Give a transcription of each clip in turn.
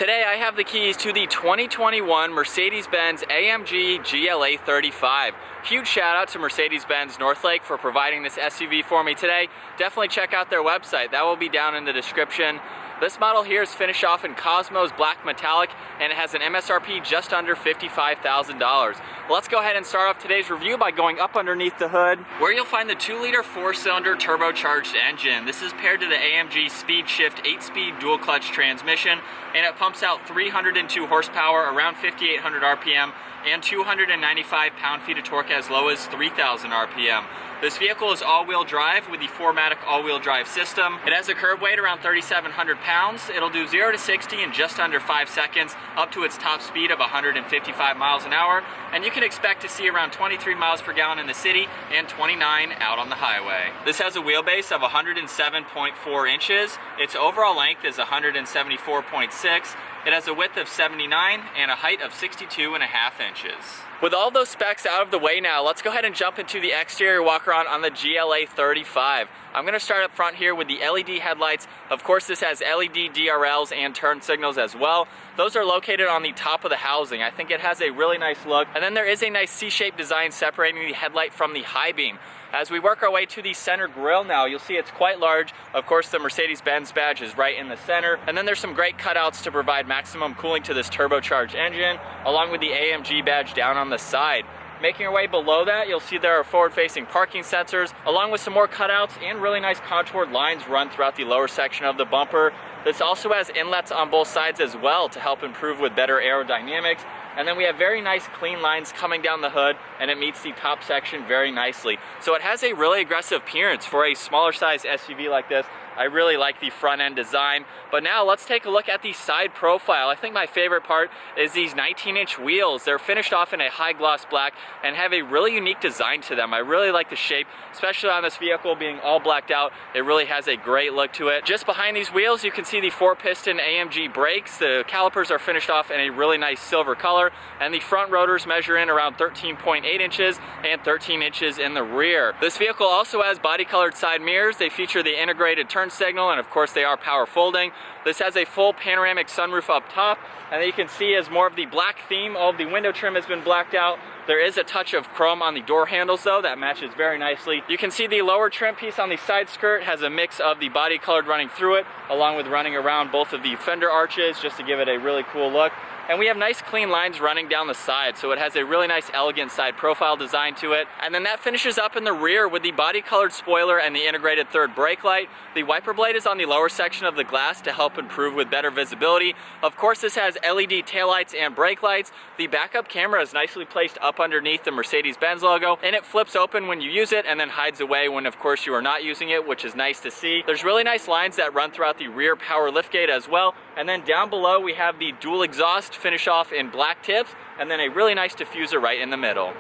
Today I have the keys to the 2021 Mercedes Benz AMG GLA35. Huge shout out to Mercedes Benz Northlake for providing this SUV for me today. Definitely check out their website. That will be down in the description. This model here is finished off in Cosmos Black Metallic and it has an MSRP just under $55,000. Let's go ahead and start off today's review by going up underneath the hood, where you'll find the 2-liter 4-cylinder turbocharged engine. This is paired to the AMG Speed Shift 8-speed dual clutch transmission, and it pumps out 302 horsepower, around 5,800 RPM, and 295 pound-feet of torque as low as 3,000 RPM. This vehicle is all-wheel drive with the 4MATIC all-wheel drive system. It has a curb weight around 3,700 pounds. It'll do 0 to 60 in just under 5 seconds, up to its top speed of 155 miles an hour, and you can expect to see around 23 miles per gallon in the city and 29 out on the highway. This has a wheelbase of 107.4 inches. Its overall length is 174.6. It has a width of 79 and a height of 62.5 inches. With all those specs out of the way now, let's go ahead and jump into the exterior walk-around on the GLA35. I'm going to start up front here with the LED headlights. Of course, this has LED DRLs and turn signals as well. Those are located on the top of the housing. I think it has a really nice look. And then there is a nice C-shaped design separating the headlight from the high beam. As we work our way to the center grille now, you'll see it's quite large. Of course, the Mercedes Benz badge is right in the center. And then there's some great cutouts to provide maximum cooling to this turbocharged engine, along with the AMG badge down on the side. Making our way below that, you'll see there are forward-facing parking sensors, along with some more cutouts and really nice contoured lines run throughout the lower section of the bumper. This also has inlets on both sides as well to help improve with better aerodynamics. And then we have very nice clean lines coming down the hood, and it meets the top section very nicely. So it has a really aggressive appearance for a smaller size SUV like this. I really like the front end design. But now let's take a look at the side profile. I think my favorite part is these 19-inch wheels. They're finished off in a high gloss black and have a really unique design to them. I really like the shape, especially on this vehicle being all blacked out. It really has a great look to it. Just behind these wheels, you can see the 4-piston AMG brakes. The calipers are finished off in a really nice silver color, and the front rotors measure in around 13.8 inches and 13 inches in the rear. This vehicle also has body colored side mirrors. They feature the integrated turn signal, and of course they are power folding. This has a full panoramic sunroof up top, and you can see as more of the black theme, all of the window trim has been blacked out. There is a touch of chrome on the door handles though, that matches very nicely. You can see the lower trim piece on the side skirt has a mix of the body colored running through it, along with running around both of the fender arches just to give it a really cool look. And we have nice clean lines running down the side, so it has a really nice elegant side profile design to it. And then that finishes up in the rear with the body colored spoiler and the integrated third brake light. The wiper blade is on the lower section of the glass to help improve with better visibility. Of course, this has LED taillights and brake lights. The backup camera is nicely placed up underneath the Mercedes Benz logo, and it flips open when you use it and then hides away when of course you are not using it, which is nice to see. There's really nice lines that run throughout the rear power liftgate as well. And then down below we have the dual exhaust finish off in black tips, and then a really nice diffuser right in the middle.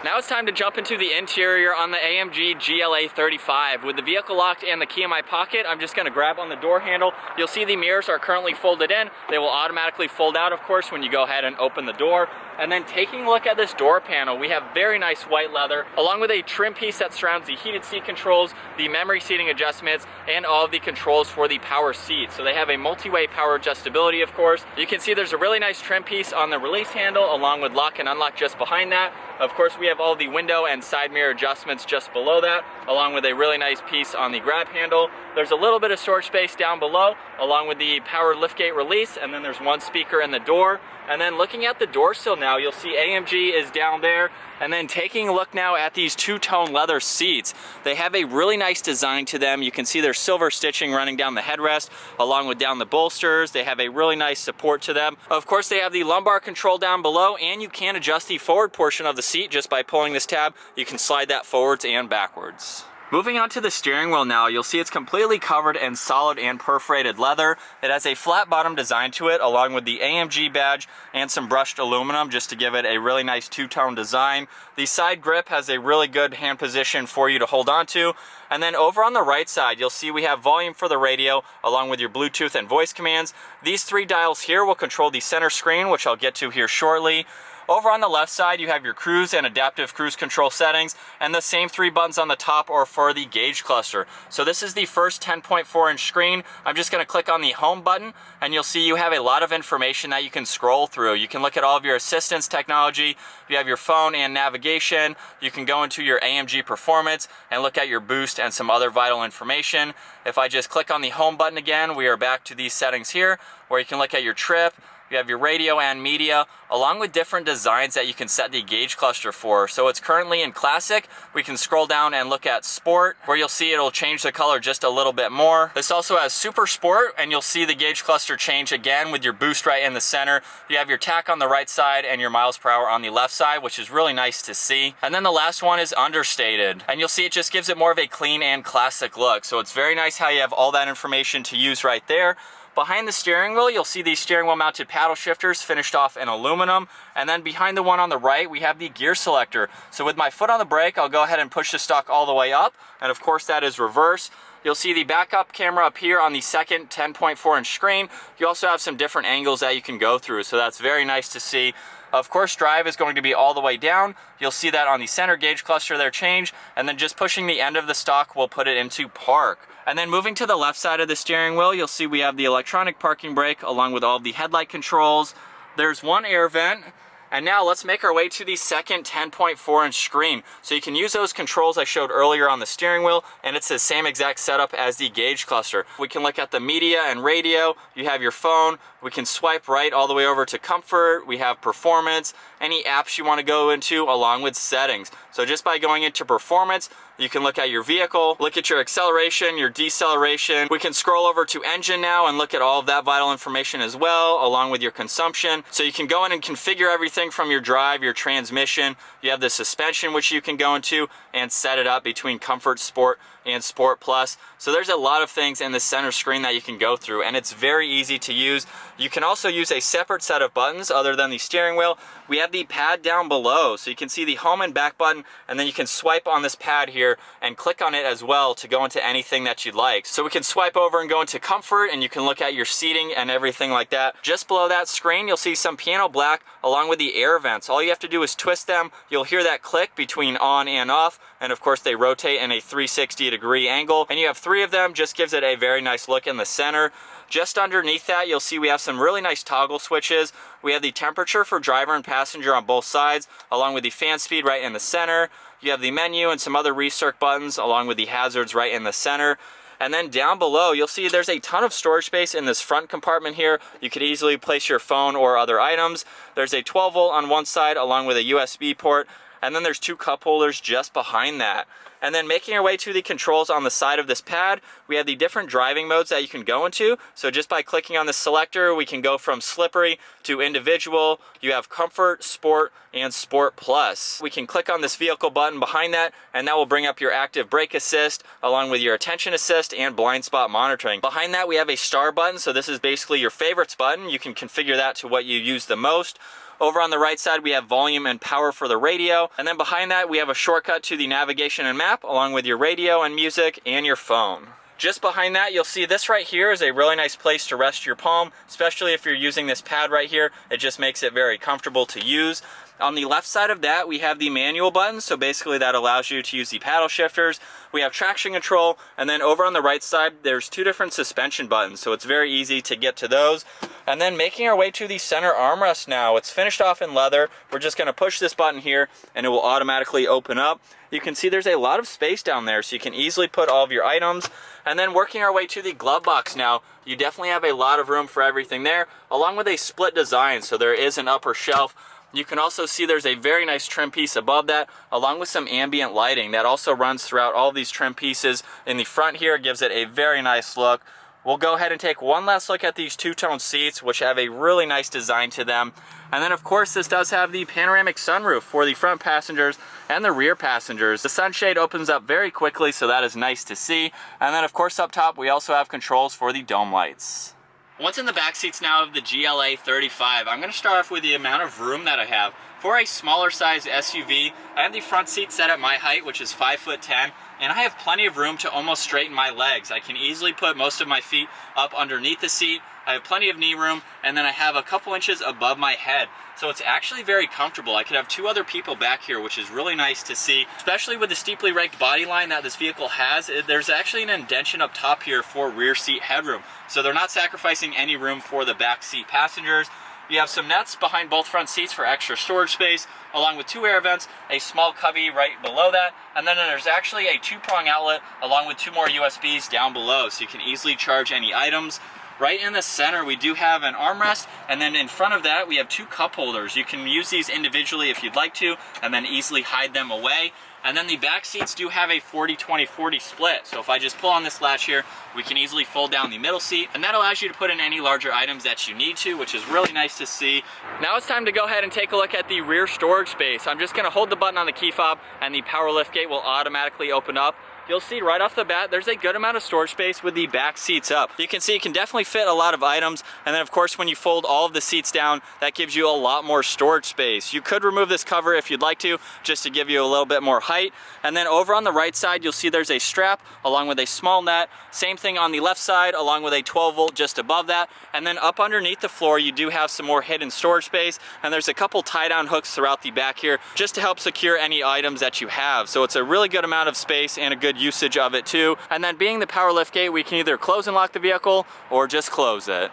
Now it's time to jump into the interior on the AMG GLA35. With the vehicle locked and the key in my pocket, I'm just going to grab on the door handle. You'll see the mirrors are currently folded in. They will automatically fold out, of course, when you go ahead and open the door. And then taking a look at this door panel, we have very nice white leather, along with a trim piece that surrounds the heated seat controls, the memory seating adjustments, and all of the controls for the power seat. So they have a multi-way power adjustability, of course. You can see there's a really nice trim piece on the release handle, along with lock and unlock just behind that. Of course, we have all the window and side mirror adjustments just below that, along with a really nice piece on the grab handle. There's a little bit of storage space down below, along with the power liftgate release, and then there's one speaker in the door. And then looking at the door sill now, you'll see AMG is down there. And then taking a look now at these two-tone leather seats, they have a really nice design to them. You can see there's silver stitching running down the headrest, along with down the bolsters. They have a really nice support to them. Of course, they have the lumbar control down below, and you can adjust the forward portion of the seat just by pulling this tab. You can slide that forwards and backwards. Moving on to the steering wheel now, you'll see it's completely covered in solid and perforated leather. It has a flat bottom design to it, along with the AMG badge and some brushed aluminum just to give it a really nice two-tone design. The side grip has a really good hand position for you to hold on to. And then over on the right side, you'll see we have volume for the radio, along with your Bluetooth and voice commands. These 3 dials here will control the center screen, which I'll get to here shortly. Over on the left side, you have your cruise and adaptive cruise control settings, and the same 3 buttons on the top are for the gauge cluster. So this is the first 10.4-inch screen. I'm just going to click on the home button, and you'll see you have a lot of information that you can scroll through. You can look at all of your assistance technology. You have your phone and navigation. You can go into your AMG performance and look at your boost and some other vital information. If I just click on the home button again, we are back to these settings here, where you can look at your trip. You have your radio and media, along with different designs that you can set the gauge cluster for. So it's currently in classic. We can scroll down and look at sport, where you'll see it'll change the color just a little bit more. This also has super sport, and you'll see the gauge cluster change again with your boost right in the center. You have your tach on the right side and your miles per hour on the left side, which is really nice to see. And then the last one is understated, and you'll see it just gives it more of a clean and classic look. So it's very nice how you have all that information to use right there. Behind the steering wheel, you'll see these steering wheel mounted paddle shifters finished off in aluminum. And then behind the one on the right, we have the gear selector. So with my foot on the brake, I'll go ahead and push the stalk all the way up. And of course, that is reverse. You'll see the backup camera up here on the second 10.4-inch screen. You also have some different angles that you can go through, so that's very nice to see. Of course, drive is going to be all the way down. You'll see that on the center gauge cluster there change, and then just pushing the end of the stalk will put it into park. And then moving to the left side of the steering wheel, you'll see we have the electronic parking brake along with all of the headlight controls. There's one air vent. And now let's make our way to the second 10.4-inch screen. So you can use those controls I showed earlier on the steering wheel, and it's the same exact setup as the gauge cluster. We can look at the media and radio. You have your phone. We can swipe right all the way over to comfort. We have performance, any apps you want to go into, along with settings. So just by going into performance, you can look at your vehicle, look at your acceleration, your deceleration. We can scroll over to engine now and look at all of that vital information as well, along with your consumption. So you can go in and configure everything from your drive, your transmission. You have the suspension, which you can go into and set it up between comfort, sport, and sport plus. So there's a lot of things in the center screen that you can go through, and it's very easy to use. You can also use a separate set of buttons other than the steering wheel. We have the pad down below, so you can see the home and back button, and then you can swipe on this pad here and click on it as well to go into anything that you'd like. So we can swipe over and go into comfort, and you can look at your seating and everything like that. Just below that screen, you'll see some piano black along with the air vents. All you have to do is twist them. You'll hear that click between on and off, and of course they rotate in a 360-degree angle, and you have 3 of them. Just gives it a very nice look in the center. Just underneath that, you'll see we have some really nice toggle switches. We have the temperature for driver and passenger on both sides, along with the fan speed right in the center. You have the menu and some other recirc buttons, along with the hazards right in the center. And then down below, you'll see there's a ton of storage space in this front compartment here. You could easily place your phone or other items. There's a 12 volt on one side, along with a USB port. And then there's 2 cup holders just behind that. And then making our way to the controls on the side of this pad, we have the different driving modes that you can go into. So just by clicking on the selector, we can go from slippery to individual. You have comfort, sport, and sport plus. We can click on this vehicle button behind that, and that will bring up your active brake assist, along with your attention assist and blind spot monitoring. Behind that, we have a star button. So this is basically your favorites button. You can configure that to what you use the most. Over on the right side, we have volume and power for the radio. And then behind that, we have a shortcut to the navigation and map, along with your radio and music and your phone. Just behind that, you'll see this right here is a really nice place to rest your palm, especially if you're using this pad right here. It just makes it very comfortable to use. On the left side of that, we have the manual button, so basically that allows you to use the paddle shifters. We have traction control, and then over on the right side, there's 2 different suspension buttons, so it's very easy to get to those. And then making our way to the center armrest now. It's finished off in leather. We're just going to push this button here, and it will automatically open up. You can see there's a lot of space down there, so you can easily put all of your items. And then working our way to the glove box now, you definitely have a lot of room for everything there, along with a split design, so there is an upper shelf. You can also see there's a very nice trim piece above that, along with some ambient lighting that also runs throughout all these trim pieces. In the front here, gives it a very nice look. We'll go ahead and take one last look at these 2-tone seats, which have a really nice design to them. And then of course this does have the panoramic sunroof for the front passengers and the rear passengers. The sunshade opens up very quickly, so that is nice to see. And then of course up top we also have controls for the dome lights. What's in the back seats now of the GLA35? I'm going to start off with the amount of room that I have. For a smaller size SUV, I have the front seat set at my height, which is 5'10", and I have plenty of room to almost straighten my legs. I can easily put most of my feet up underneath the seat. I have plenty of knee room, and then I have a couple inches above my head. So it's actually very comfortable. I could have 2 other people back here, which is really nice to see, especially with the steeply raked body line that this vehicle has. There's actually an indentation up top here for rear seat headroom. So they're not sacrificing any room for the back seat passengers. You have some nets behind both front seats for extra storage space, along with 2 air vents, a small cubby right below that, and then there's actually a 2-prong outlet along with 2 more USBs down below, so you can easily charge any items. Right in the center, we do have an armrest, and then in front of that, we have 2 cup holders. You can use these individually if you'd like to, and then easily hide them away. And then the back seats do have a 40-20-40 split. So if I just pull on this latch here, we can easily fold down the middle seat, and that allows you to put in any larger items that you need to, which is really nice to see. Now it's time to go ahead and take a look at the rear storage space. I'm just gonna hold the button on the key fob, and the power lift gate will automatically open up. You'll see right off the bat, there's a good amount of storage space with the back seats up. You can see it can definitely fit a lot of items. And then of course, when you fold all of the seats down, that gives you a lot more storage space. You could remove this cover if you'd like to, just to give you a little bit more height. And then over on the right side, you'll see there's a strap along with a small net. Same thing on the left side, along with a 12-volt just above that. And then up underneath the floor, you do have some more hidden storage space. And there's a couple tie-down hooks throughout the back here, just to help secure any items that you have. So it's a really good amount of space and a good usage of it too. And then being the power lift gate, we can either close and lock the vehicle or just close it.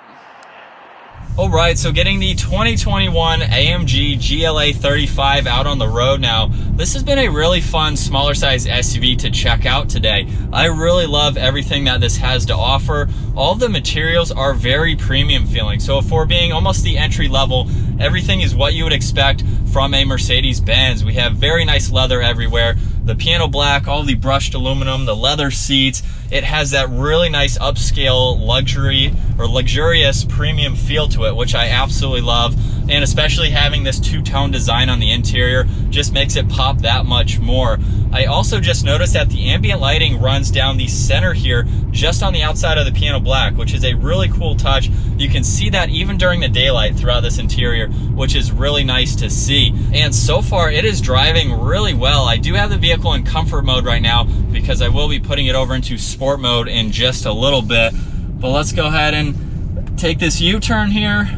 All right, so getting the 2021 AMG GLA35 out on the road now. This has been a really fun, smaller size SUV to check out today. I really love everything that this has to offer. All of the materials are very premium feeling. So for being almost the entry level, everything is what you would expect from a Mercedes Benz. We have very nice leather everywhere. The piano black, all the brushed aluminum, the leather seats. It has that really nice upscale luxury or luxurious premium feel to it, which I absolutely love. And especially having this 2-tone design on the interior just makes it pop that much more. I also just noticed that the ambient lighting runs down the center here, just on the outside of the piano black, which is a really cool touch. You can see that even during the daylight throughout this interior, which is really nice to see. And so far, it is driving really well. I do have the vehicle in comfort mode right now because I will be putting it over into sport mode in just a little bit. But let's go ahead and take this U-turn here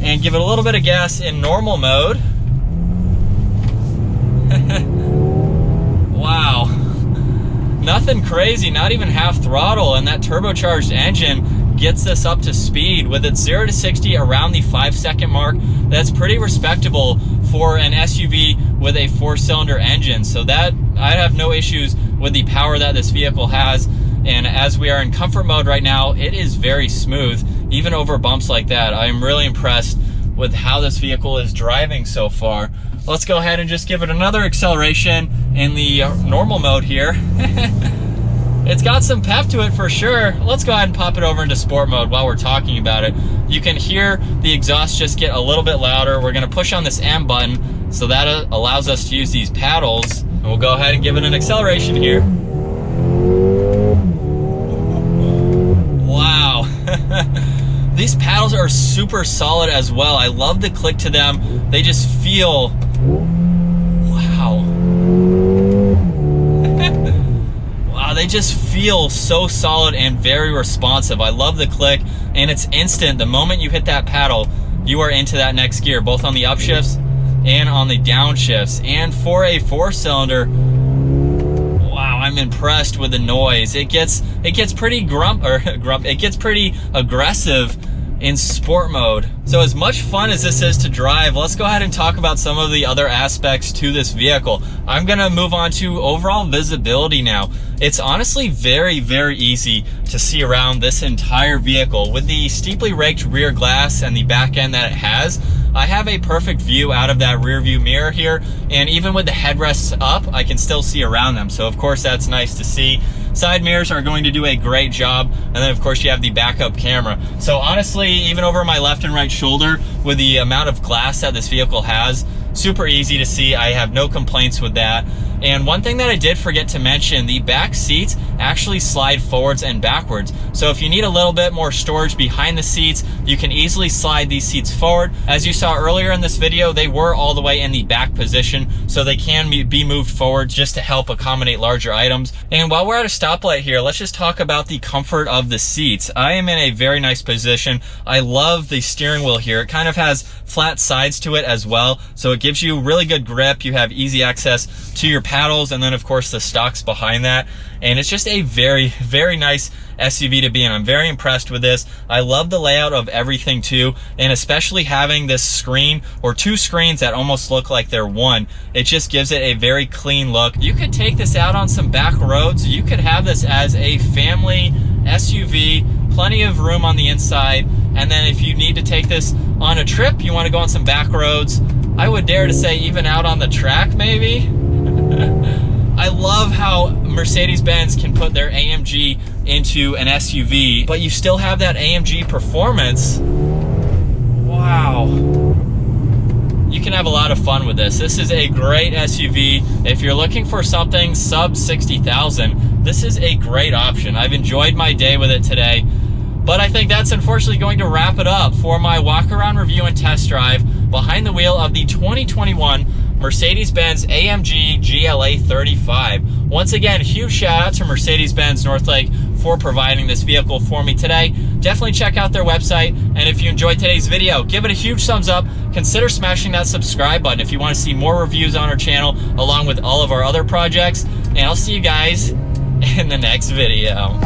and give it a little bit of gas in normal mode. Wow, nothing crazy, not even half throttle, and that turbocharged engine gets this up to speed with its 0 to 60 around the 5-second mark. That's pretty respectable for an SUV with a 4-cylinder engine. So that I have no issues with the power that this vehicle has. And as we are in comfort mode right now, it is very smooth, even over bumps like that. I am really impressed with how this vehicle is driving so far. Let's go ahead and just give it another acceleration in the normal mode here. It's got some pep to it for sure. Let's go ahead and pop it over into sport mode while we're talking about it. You can hear the exhaust just get a little bit louder. We're gonna push on this M button, so that allows us to use these paddles. And we'll go ahead and give it an acceleration here. Wow. These paddles are super solid as well. I love the click to them. They just feel, wow. Wow, they just feel so solid and very responsive. I love the click, and it's instant. The moment you hit that paddle, you are into that next gear, both on the upshifts and on the downshifts. And for a 4-cylinder, wow, I'm impressed with the noise. It gets pretty it gets pretty aggressive in sport mode. So as much fun as this is to drive, let's go ahead and talk about some of the other aspects to this vehicle. I'm gonna move on to overall visibility now. It's honestly very, very easy to see around this entire vehicle. With the steeply raked rear glass and the back end that it has, I have a perfect view out of that rear view mirror here, and even with the headrests up, I can still see around them. So of course that's nice to see. Side mirrors are going to do a great job, and then of course you have the backup camera. So honestly, even over my left and right shoulder, with the amount of glass that this vehicle has, super easy to see. I have no complaints with that. And one thing that I did forget to mention, the back seats actually slide forwards and backwards. So if you need a little bit more storage behind the seats, you can easily slide these seats forward. As you saw earlier in this video, they were all the way in the back position, so they can be moved forward just to help accommodate larger items. And while we're at a stoplight here, let's just talk about the comfort of the seats. I am in a very nice position. I love the steering wheel here. It kind of has flat sides to it as well, so it gives you really good grip. You have easy access to your paddles, and then of course the stocks behind that. And it's just a very, very nice SUV to be in. I'm very impressed with this. I love the layout of everything too, and especially having this screen or two screens that almost look like they're one. It just gives it a very clean look. You could take this out on some back roads. You could have this as a family SUV, plenty of room on the inside. And then if you need to take this on a trip, you want to go on some back roads, I would dare to say even out on the track maybe. I love how Mercedes-Benz can put their AMG into an SUV, but you still have that AMG performance. Wow. You can have a lot of fun with this. This is a great SUV. If you're looking for something sub 60,000, this is a great option. I've enjoyed my day with it today. But I think that's unfortunately going to wrap it up for my walk-around review and test drive behind the wheel of the 2021 Mercedes-Benz AMG GLA35. Once again, huge shout out to Mercedes-Benz Northlake for providing this vehicle for me today. Definitely check out their website, and if you enjoyed today's video, give it a huge thumbs up. Consider smashing that subscribe button if you want to see more reviews on our channel along with all of our other projects, and I'll see you guys in the next video.